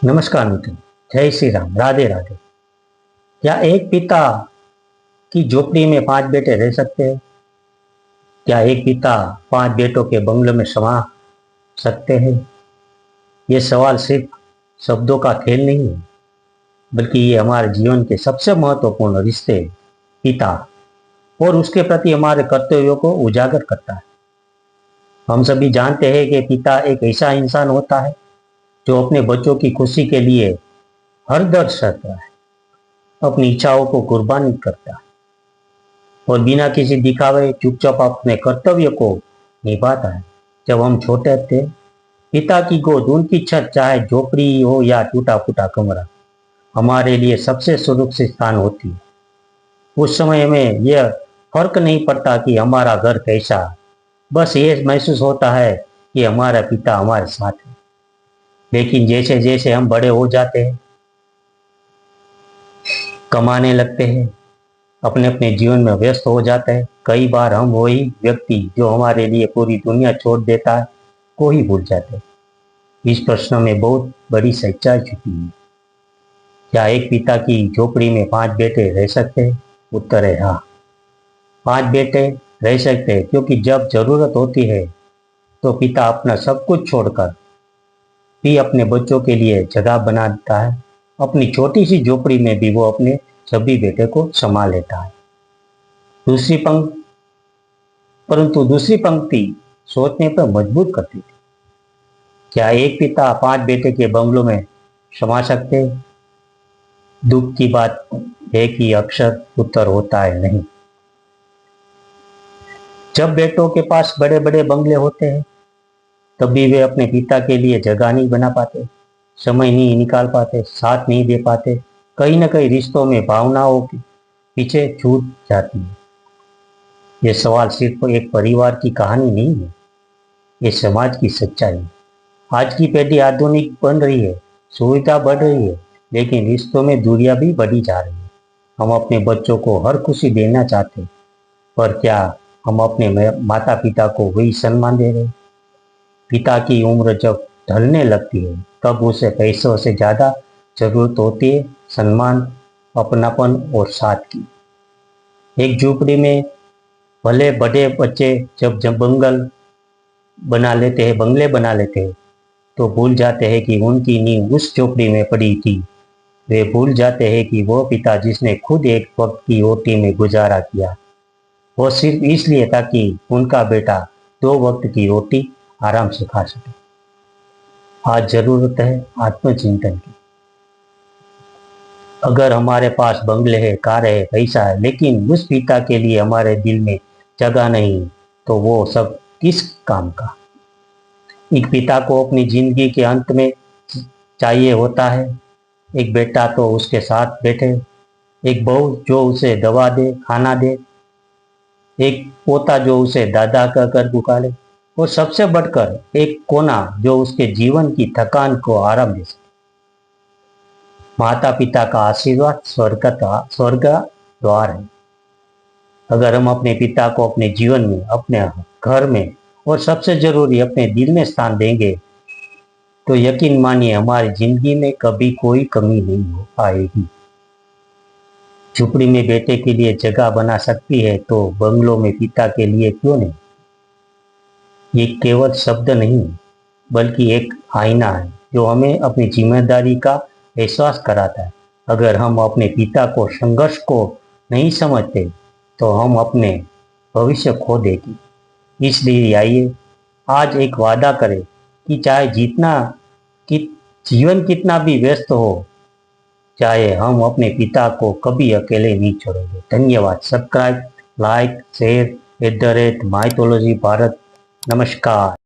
नमस्कार मित्रों। जय श्री राम। राधे राधे। क्या एक पिता की झोपड़ी में 5 बेटे रह सकते हैं? क्या एक पिता 5 बेटों के बंगले में समा सकते हैं? ये सवाल सिर्फ शब्दों का खेल नहीं है, बल्कि ये हमारे जीवन के सबसे महत्वपूर्ण रिश्ते, पिता और उसके प्रति हमारे कर्तव्यों को उजागर करता है। हम सभी जानते हैं कि पिता एक ऐसा इंसान होता है जो अपने बच्चों की खुशी के लिए हर दर सहता है, अपनी इच्छाओं को कुर्बानी करता है और बिना किसी दिखावे चुपचाप अपने कर्तव्य को निभाता है। जब हम छोटे थे, पिता की गोद, उनकी छत, चाहे झोपड़ी हो या टूटा फूटा कमरा, हमारे लिए सबसे सुरक्षित स्थान होती है। उस समय हमें यह फर्क नहीं पड़ता कि हमारा घर कैसा है, बस ये महसूस होता है कि हमारा पिता हमारे साथ है। लेकिन जैसे जैसे हम बड़े हो जाते हैं, कमाने लगते हैं, अपने अपने जीवन में व्यस्त हो जाता है, कई बार हम वही व्यक्ति जो हमारे लिए पूरी दुनिया छोड़ देता है को ही भूल जाते हैं। इस प्रश्न में बहुत बड़ी सच्चाई छुपी है। क्या एक पिता की झोपड़ी में 5 बेटे रह सकते हैं? उत्तर है हाँ। 5 बेटे रह सकते हैं, क्योंकि जब जरूरत होती है तो पिता अपना सब कुछ छोड़कर भी अपने बच्चों के लिए जगह बना देता है। अपनी छोटी सी झोपड़ी में भी वो अपने सभी बेटे को संभाल लेता है। दूसरी पंक्ति परंतु दूसरी पंक्ति सोचने पर मजबूर करती थी। क्या एक पिता 5 बेटे के बंगलों में समा सकते? दुख की बात है कि अक्सर उत्तर होता है नहीं। जब बेटों के पास बड़े बड़े बंगले होते हैं, तब भी वे अपने पिता के लिए जगह नहीं बना पाते, समय नहीं निकाल पाते, साथ नहीं दे पाते। कहीं ना कहीं रिश्तों में भावनाओं के पीछे छूट जाती है। ये सवाल सिर्फ एक परिवार की कहानी नहीं है, ये समाज की सच्चाई है। आज की पीढ़ी आधुनिक बन रही है, सुविधा बढ़ रही है, लेकिन रिश्तों में दूरियां भी बढ़ी जा रही है। हम अपने बच्चों को हर खुशी देना चाहते हैं, पर क्या हम अपने माता पिता को वही सम्मान दे रहे हैं? पिता की उम्र जब ढलने लगती है, तब उसे पैसों से ज्यादा जरूरत होती है सम्मान, अपनापन और साथ की। एक झोपड़ी में भले बड़े बच्चे जब बंगले बना लेते हैं, तो भूल जाते हैं कि उनकी नींव उस झोपड़ी में पड़ी थी। वे भूल जाते हैं कि वो पिता जिसने खुद एक वक्त की रोटी में गुजारा किया, वो सिर्फ इसलिए ताकि उनका बेटा 2 वक्त की रोटी आराम से खा सके। आज जरूरत है आत्मचिंतन की। अगर हमारे पास बंगले है, कार है, पैसा है, लेकिन उस पिता के लिए हमारे दिल में जगह नहीं, तो वो सब किस काम का? एक पिता को अपनी जिंदगी के अंत में चाहिए होता है एक बेटा तो उसके साथ बैठे, एक बहू जो उसे दवा दे, खाना दे, एक पोता जो उसे दादा कहकर पुकारे, और सबसे बढ़कर एक कोना जो उसके जीवन की थकान को आराम दे सके। माता पिता का आशीर्वाद स्वर्ग द्वार है। अगर हम अपने पिता को अपने जीवन में, अपने घर में और सबसे जरूरी अपने दिल में स्थान देंगे, तो यकीन मानिए हमारी जिंदगी में कभी कोई कमी नहीं हो पाएगी। झुपड़ी में बेटे के लिए जगह बना सकती है, तो बंगलों में पिता के लिए क्यों नहीं? ये केवल शब्द नहीं, बल्कि एक आईना है जो हमें अपनी जिम्मेदारी का एहसास कराता है। अगर हम अपने पिता को संघर्ष को नहीं समझते, तो हम अपने भविष्य खो देंगे। इसलिए आइए आज एक वादा करें कि चाहे कि जीवन कितना भी व्यस्त हो, चाहे हम अपने पिता को कभी अकेले नहीं छोड़ेंगे। धन्यवाद। Subscribe, like, share @ mythology Bharat. नमस्कार।